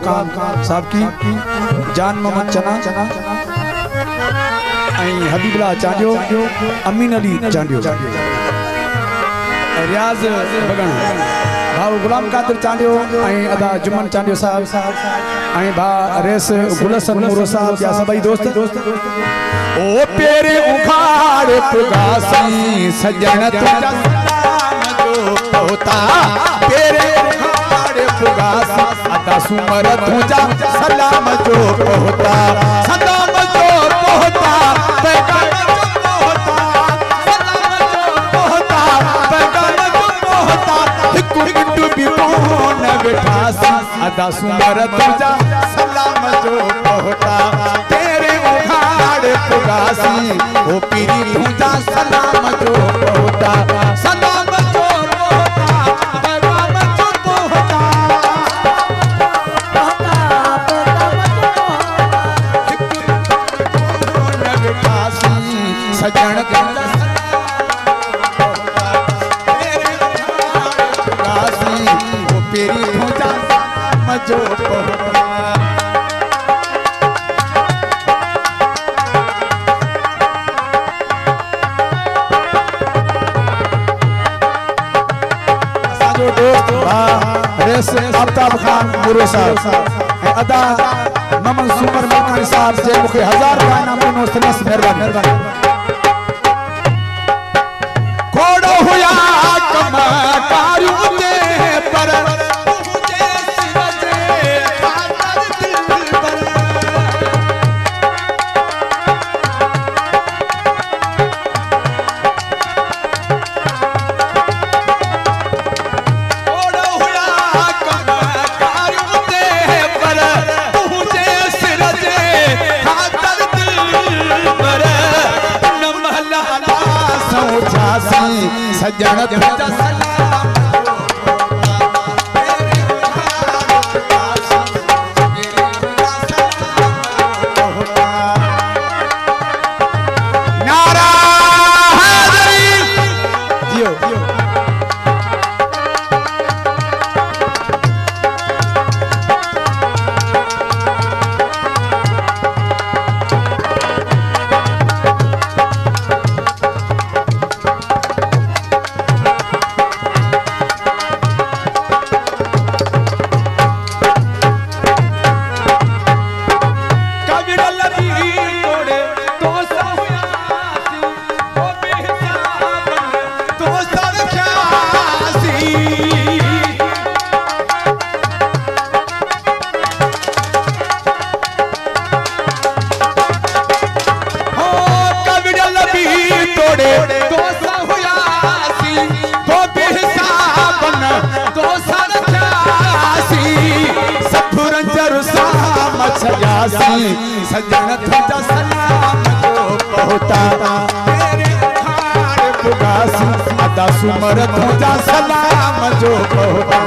साहब की जान मोहम्मद चना हबीबुल्लाह चांडियो अमीन अली चांडियो रियाज बगण भाऊ गुलाम कादिर चांडियो अदा जुमन चांडियो साहब भा रेस गुलसन मुरो साहब या सभई दोस्त ओ पेरे उखाड़ पुगासी सजन तुझा सलाम जो होता पेरे उखाड़ पुगासी अदा सुमर तुझा सलाम जो होता सलाम जो होता पैगाम जो होता सलाम जो होता पैगाम जो होता एक मिनट भी कौन बैठासी अदा सुमर तुझा सलाम जो होता तेरे उखाड़ पुगासी ओ पीरी तुझा सलाम जो होता सलाम जो होता पैगाम जो होता सजन तेरे पुगासी ओ पीरी तुझा सलाम जो होता आफ्ताब खान मुरो साहब अदा ममन सुमर मकानी साहब जे मुखे 1000 रुपया इनाम दिनो सनस मेहरबानी कोड़ो हुया कम कारू दे पर मुझे सिरजे खातर दिल पर सजन तुझा सलाम नारा हैदरी जियो सजन तुझा सलाम जो होता तेरे उखाड़ पुगासी अदा सुमर तुझा सलाम जो होता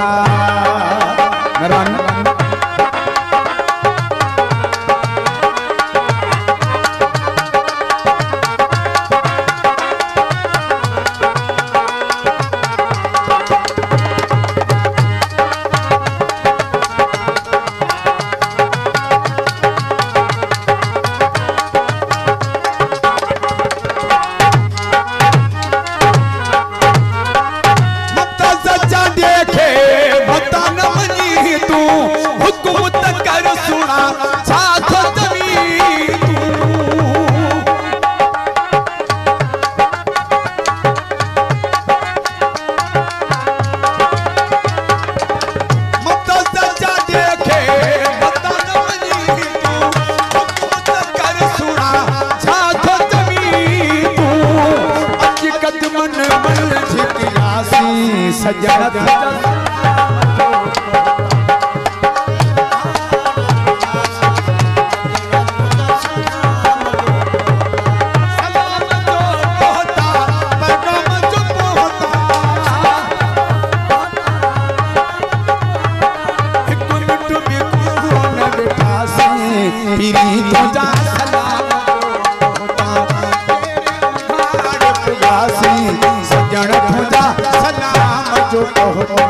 सजन तुझा सलाम जो होता पैगाम जो होता एक मिनट भी कौन बैठासी पीरी तुझा सलाम होता तेरे उखाड़ पुगासी सजन तुझा सलाम जो होता